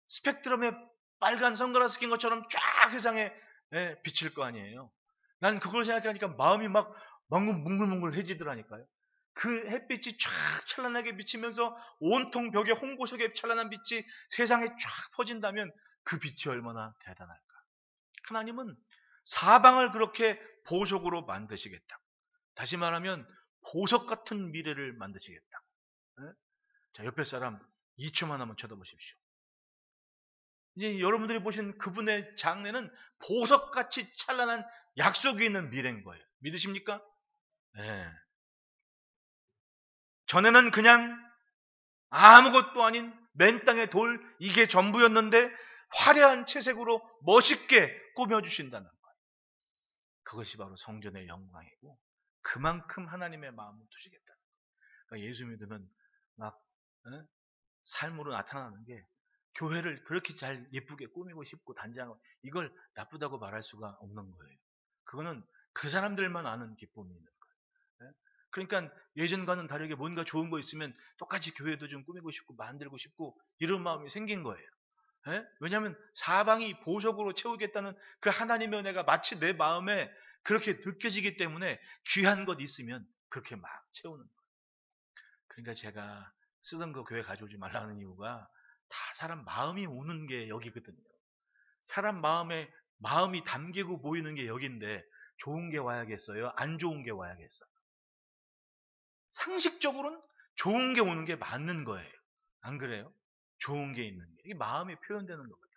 스펙트럼에 빨간 선글라스 낀 것처럼 쫙 세상에 비칠 거 아니에요. 난 그걸 생각하니까 마음이 막 뭉글뭉글해지더라니까요. 그 햇빛이 쫙 찬란하게 비치면서 온통 벽에 홍보석의 찬란한 빛이 세상에 쫙 퍼진다면 그 빛이 얼마나 대단할까. 하나님은 사방을 그렇게 보석으로 만드시겠다. 다시 말하면 보석 같은 미래를 만드시겠다. 자, 옆에 사람 2초만 한번 쳐다보십시오. 이제 여러분들이 보신 그분의 장래는 보석같이 찬란한 약속이 있는 미래인 거예요. 믿으십니까? 네. 전에는 그냥 아무것도 아닌 맨 땅의 돌 이게 전부였는데 화려한 채색으로 멋있게 꾸며주신다는 거예요. 그것이 바로 성전의 영광이고 그만큼 하나님의 마음을 두시겠다는 거예요. 그러니까 예수 믿으면 막 삶으로 나타나는 게 교회를 그렇게 잘 예쁘게 꾸미고 싶고 단장하고 이걸 나쁘다고 말할 수가 없는 거예요. 그거는 그 사람들만 아는 기쁨이 있는 거예요. 그러니까 예전과는 다르게 뭔가 좋은 거 있으면 똑같이 교회도 좀 꾸미고 싶고 만들고 싶고 이런 마음이 생긴 거예요. 왜냐하면 사방이 보석으로 채우겠다는 그 하나님의 은혜가 마치 내 마음에 그렇게 느껴지기 때문에 귀한 것 있으면 그렇게 막 채우는 거예요. 그러니까 제가 쓰던 거 교회 가져오지 말라는 이유가 다 사람 마음이 오는 게 여기거든요. 사람 마음이 담기고 보이는 게 여기인데 좋은 게 와야겠어요? 안 좋은 게 와야겠어요? 상식적으로는 좋은 게 오는 게 맞는 거예요. 안 그래요? 좋은 게 있는 게. 이게 마음이 표현되는 거거든요.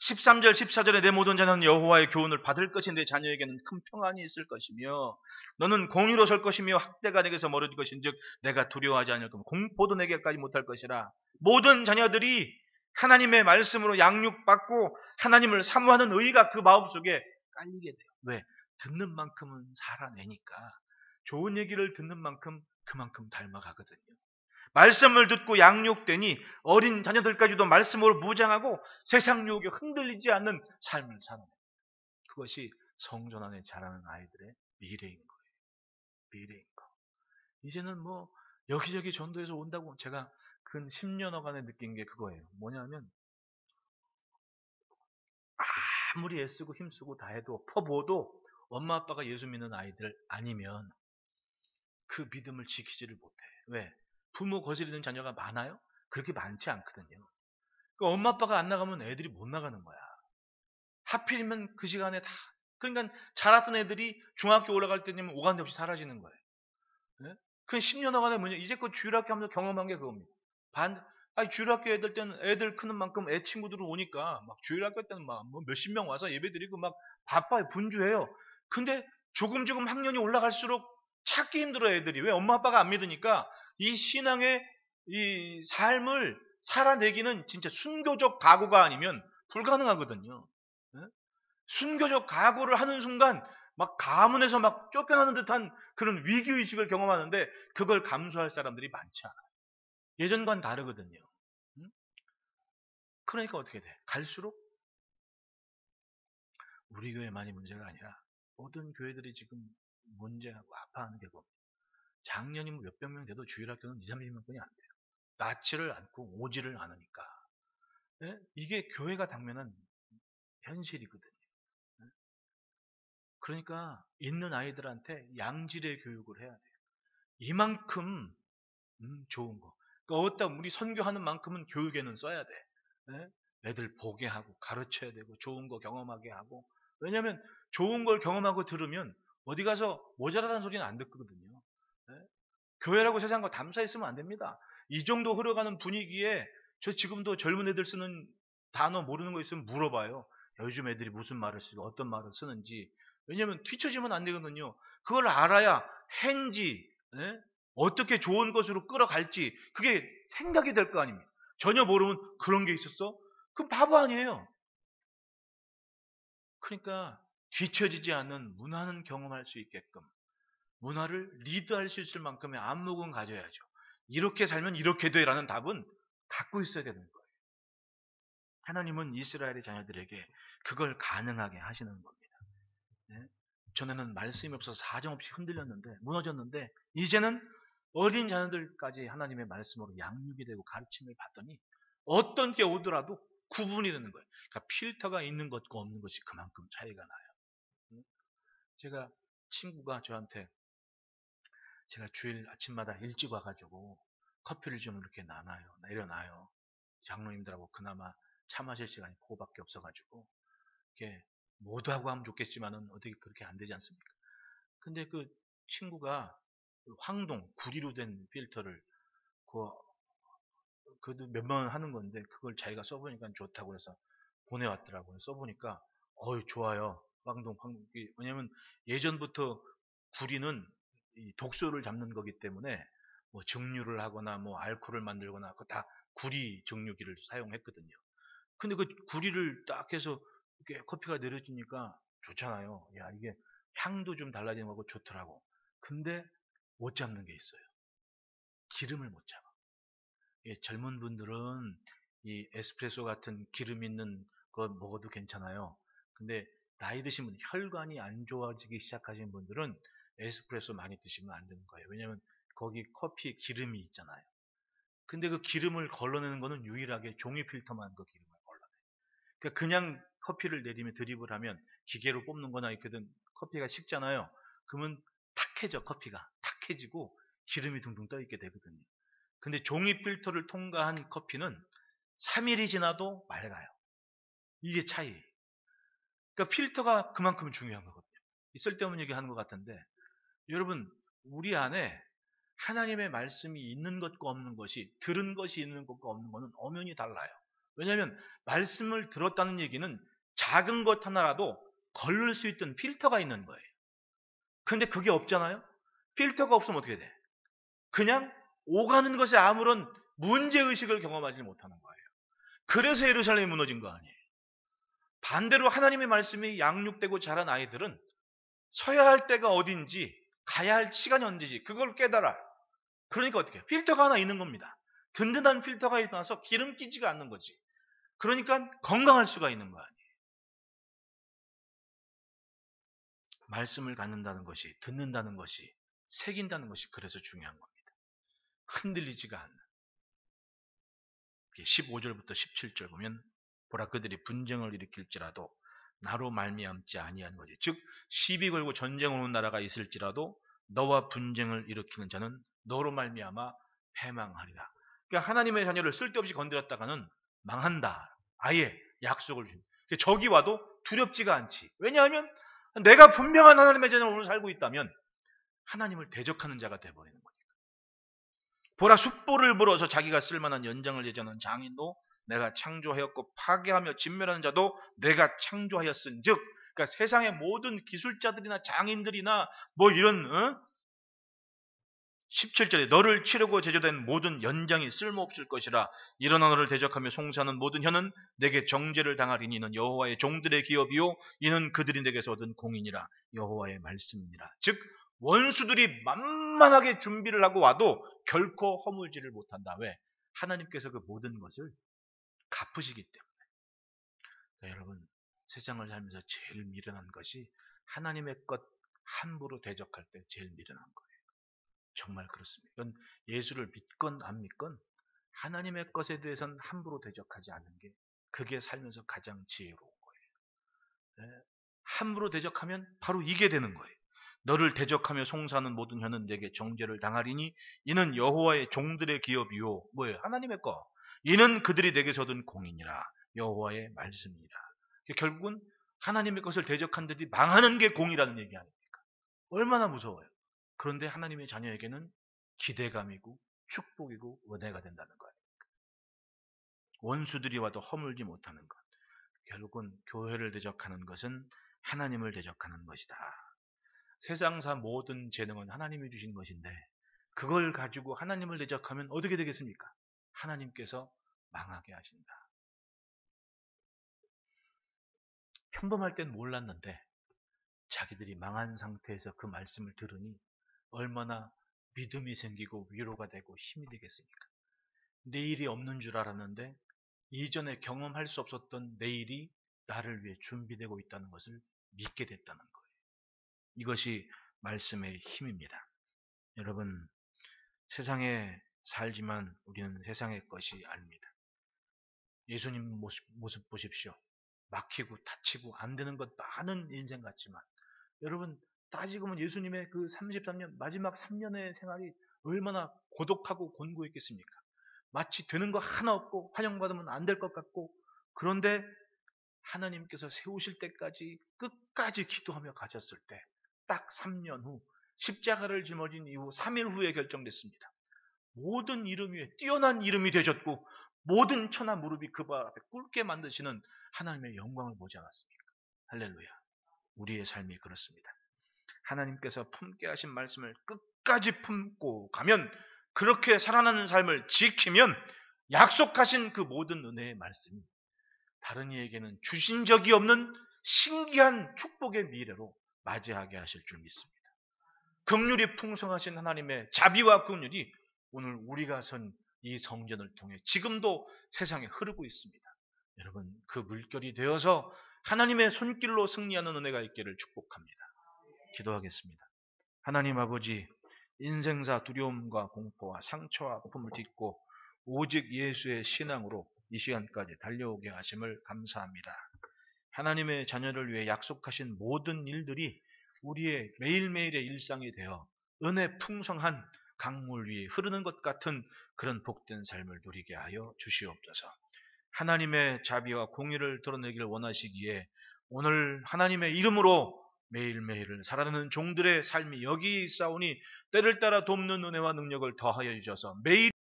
13절, 14절에 내 모든 자녀는 여호와의 교훈을 받을 것인데 자녀에게는 큰 평안이 있을 것이며 너는 공의로 설 것이며 학대가 내게서 멀어질 것인즉 내가 두려워하지 않을 것이며 공포도 내게까지 못할 것이라. 모든 자녀들이 하나님의 말씀으로 양육받고 하나님을 사모하는 의가 그 마음속에 깔리게 돼요. 왜? 듣는 만큼은 살아내니까. 좋은 얘기를 듣는 만큼 그만큼 닮아가거든요. 말씀을 듣고 양육되니 어린 자녀들까지도 말씀으로 무장하고 세상 유혹에 흔들리지 않는 삶을 사는 거예요. 그것이 성전 안에 자라는 아이들의 미래인 거예요. 미래인 거. 이제는 뭐 여기저기 전도에서 온다고 제가 근 10년여간에 느낀 게 그거예요. 뭐냐면 아무리 애쓰고 힘쓰고 다 해도 퍼부어도 엄마 아빠가 예수 믿는 아이들 아니면 그 믿음을 지키지를 못해. 왜? 부모 거스리는 자녀가 많아요? 그렇게 많지 않거든요. 그러니까 엄마 아빠가 안 나가면 애들이 못 나가는 거야. 하필이면 그 시간에 다. 그러니까 자랐던 애들이 중학교 올라갈 때면 오간데 없이 사라지는 거예요. 네? 그 10년여간의 문제, 이제껏 주일학교 하면서 경험한 게 그겁니다. 아니, 주일학교 애들 때는 애들 크는 만큼 애 친구들은 오니까 막 주일학교 때는 막 뭐 몇십 명 와서 예배 드리고 막 바빠요. 분주해요. 근데 조금 학년이 올라갈수록 찾기 힘들어요, 애들이. 왜? 엄마 아빠가 안 믿으니까 이 신앙의 이 삶을 살아내기는 진짜 순교적 각오가 아니면 불가능하거든요. 네? 순교적 각오를 하는 순간 막 가문에서 막 쫓겨나는 듯한 그런 위기의식을 경험하는데 그걸 감수할 사람들이 많지 않아요. 예전과는 다르거든요. 응? 그러니까 어떻게 돼? 갈수록 우리 교회만이 문제가 아니라 모든 교회들이 지금 문제하고 아파하는 게 뭡니까? 작년이 뭐 몇백 명 돼도 주일학교는 2, 30명뿐이 안 돼요. 낳지를 않고 오지를 않으니까. 예? 이게 교회가 당면한 현실이거든요. 예? 그러니까 있는 아이들한테 양질의 교육을 해야 돼요. 이만큼 좋은 거. 그러니까 어디다 우리 선교하는 만큼은 교육에는 써야 돼. 예? 애들 보게 하고 가르쳐야 되고 좋은 거 경험하게 하고. 왜냐하면 좋은 걸 경험하고 들으면 어디 가서 모자라다는 소리는 안 듣거든요. 예? 교회라고 세상 거 담사 있으면 안 됩니다. 이 정도 흘러가는 분위기에 저 지금도 젊은 애들 쓰는 단어 모르는 거 있으면 물어봐요. 요즘 애들이 무슨 말을 쓰고 어떤 말을 쓰는지. 왜냐하면 뒤처지면 안 되거든요. 그걸 알아야 행지, 예? 어떻게 좋은 것으로 끌어갈지 그게 생각이 될 거 아닙니까? 전혀 모르면 그런 게 있었어? 그럼 바보 아니에요. 그러니까 뒤처지지 않는 문화는 경험할 수 있게끔 문화를 리드할 수 있을 만큼의 안목은 가져야죠. 이렇게 살면 이렇게 돼라는 답은 갖고 있어야 되는 거예요. 하나님은 이스라엘의 자녀들에게 그걸 가능하게 하시는 겁니다. 네? 전에는 말씀이 없어서 사정없이 흔들렸는데 무너졌는데 이제는 어린 자녀들까지 하나님의 말씀으로 양육이 되고 가르침을 받더니 어떤 게 오더라도 구분이 되는 거예요. 그러니까 필터가 있는 것과 없는 것이 그만큼 차이가 나요. 제가 친구가 저한테 제가 주일 아침마다 일찍 와가지고 커피를 좀 이렇게 내려놔요. 장로님들하고 그나마 차 마실 시간이 그거밖에 없어가지고 이렇게 모두하고 하면 좋겠지만은 어떻게 그렇게 안 되지 않습니까? 근데 그 친구가 그 황동 구리로 된 필터를 그 그래도 몇만 원 하는 건데 그걸 자기가 써보니까 좋다고 해서 보내왔더라고요. 써보니까 좋아요. 왜냐면 예전부터 구리는 이 독소를 잡는 거기 때문에 뭐 증류를 하거나 뭐 알코올을 만들거나 그거 다 구리 증류기를 사용했거든요. 근데 그 구리를 딱 해서 이렇게 커피가 내려지니까 좋잖아요. 야, 이게 향도 좀 달라지는 거고 좋더라고. 근데 못 잡는 게 있어요. 기름을 못 잡아. 젊은 분들은 이 에스프레소 같은 기름 있는 거 먹어도 괜찮아요. 근데 나이 드신 분, 혈관이 안 좋아지기 시작하신 분들은 에스프레소 많이 드시면 안 되는 거예요. 왜냐면 거기 커피에 기름이 있잖아요. 근데 그 기름을 걸러내는 거는 유일하게 종이 필터만 그 기름을 걸러내요. 그러니까 그냥 커피를 내리면 드립을 하면 기계로 뽑는 거나 있거든 커피가 식잖아요. 그러면 탁해져 커피가. 탁해지고 기름이 둥둥 떠 있게 되거든요. 근데 종이 필터를 통과한 커피는 3일이 지나도 맑아요. 이게 차이. 그러니까 필터가 그만큼 중요한 거거든요. 쓸데없는 얘기 하는 것 같은데 여러분 우리 안에 하나님의 말씀이 있는 것과 없는 것이 들은 것이 있는 것과 없는 것은 엄연히 달라요. 왜냐하면 말씀을 들었다는 얘기는 작은 것 하나라도 걸릴 수 있던 필터가 있는 거예요. 근데 그게 없잖아요. 필터가 없으면 어떻게 돼? 그냥 오가는 것에 아무런 문제의식을 경험하지 못하는 거예요. 그래서 예루살렘이 무너진 거 아니에요. 반대로 하나님의 말씀이 양육되고 자란 아이들은 서야 할 때가 어딘지 가야 할 시간이 언제지 그걸 깨달아요. 그러니까 어떻게 해요? 필터가 하나 있는 겁니다. 든든한 필터가 있어서 기름 끼지가 않는 거지. 그러니까 건강할 수가 있는 거 아니에요. 말씀을 갖는다는 것이, 듣는다는 것이, 새긴다는 것이 그래서 중요한 겁니다. 흔들리지가 않는. 15절부터 17절 보면 보라 그들이 분쟁을 일으킬지라도 나로 말미암지 아니한 거지. 즉 시비 걸고 전쟁을 오는 나라가 있을지라도 너와 분쟁을 일으키는 자는 너로 말미암아 패망하리라. 그러니까 하나님의 자녀를 쓸데없이 건드렸다가는 망한다. 아예 약속을 준. 적이 와도 두렵지가 않지. 왜냐하면 내가 분명한 하나님의 자녀로 오늘 살고 있다면 하나님을 대적하는 자가 되어버리는 거니까. 보라 숫보를 불어서 자기가 쓸만한 연장을 예정하는 장인도 내가 창조하였고 파괴하며 진멸하는 자도 내가 창조하였은즉, 그러니까 세상의 모든 기술자들이나 장인들이나 뭐 이런 17절에 너를 치르고 제조된 모든 연장이 쓸모없을 것이라. 일어나 너를 대적하며 송사하는 모든 혀는 내게 정죄를 당하리니 이는 여호와의 종들의 기업이요 이는 그들이 내게서 얻은 공인이라. 여호와의 말씀이니라. 즉 원수들이 만만하게 준비를 하고 와도 결코 허물지를 못한다. 왜? 하나님께서 그 모든 것을 갚으시기 때문에. 그러니까 여러분 세상을 살면서 제일 미련한 것이 하나님의 것 함부로 대적할 때 제일 미련한 거예요. 정말 그렇습니다. 이건 예수를 믿건 안 믿건 하나님의 것에 대해서는 함부로 대적하지 않는 게 그게 살면서 가장 지혜로운 거예요. 네. 함부로 대적하면 바로 이게 되는 거예요. 너를 대적하며 송사하는 모든 혀는 내게 정죄를 당하리니 이는 여호와의 종들의 기업이요. 뭐예요? 하나님의 거. 이는 그들이 내게서 얻은 공이니라. 여호와의 말씀이니라. 결국은 하나님의 것을 대적한 데이 망하는 게 공이라는 얘기 아닙니까? 얼마나 무서워요. 그런데 하나님의 자녀에게는 기대감이고 축복이고 은혜가 된다는 거예요. 원수들이 와도 허물지 못하는 것. 결국은 교회를 대적하는 것은 하나님을 대적하는 것이다. 세상사 모든 재능은 하나님이 주신 것인데 그걸 가지고 하나님을 대적하면 어떻게 되겠습니까? 하나님께서 망하게 하신다. 평범할 땐 몰랐는데 자기들이 망한 상태에서 그 말씀을 들으니 얼마나 믿음이 생기고 위로가 되고 힘이 되겠습니까? 내일이 없는 줄 알았는데 이전에 경험할 수 없었던 내일이 나를 위해 준비되고 있다는 것을 믿게 됐다는 거예요. 이것이 말씀의 힘입니다. 여러분, 세상에 살지만 우리는 세상의 것이 아닙니다. 예수님 모습 보십시오. 막히고 다치고 안 되는 것 많은 인생 같지만 여러분 따지고 보면 예수님의 그 33년 마지막 3년의 생활이 얼마나 고독하고 곤고했겠습니까? 마치 되는 거 하나 없고 환영받으면 안 될 것 같고, 그런데 하나님께서 세우실 때까지 끝까지 기도하며 가셨을 때 딱 3년 후 십자가를 짊어진 이후 3일 후에 결정됐습니다. 모든 이름 위에 뛰어난 이름이 되셨고 모든 천하 무릎이 그 발 앞에 꿇게 만드시는 하나님의 영광을 보지 않았습니까? 할렐루야. 우리의 삶이 그렇습니다. 하나님께서 품게 하신 말씀을 끝까지 품고 가면, 그렇게 살아나는 삶을 지키면 약속하신 그 모든 은혜의 말씀이 다른 이에게는 주신 적이 없는 신기한 축복의 미래로 맞이하게 하실 줄 믿습니다. 긍휼이 풍성하신 하나님의 자비와 긍휼이 오늘 우리가 선 이 성전을 통해 지금도 세상에 흐르고 있습니다. 여러분 그 물결이 되어서 하나님의 손길로 승리하는 은혜가 있기를 축복합니다. 기도하겠습니다. 하나님 아버지, 인생사 두려움과 공포와 상처와 아픔을 딛고 오직 예수의 신앙으로 이 시간까지 달려오게 하심을 감사합니다. 하나님의 자녀를 위해 약속하신 모든 일들이 우리의 매일매일의 일상이 되어 은혜 풍성한 강물 위에 흐르는 것 같은 그런 복된 삶을 누리게 하여 주시옵소서. 하나님의 자비와 공의를 드러내기를 원하시기에 오늘 하나님의 이름으로 매일매일을 살아가는 종들의 삶이 여기 있사오니 때를 따라 돕는 은혜와 능력을 더하여 주셔서 매일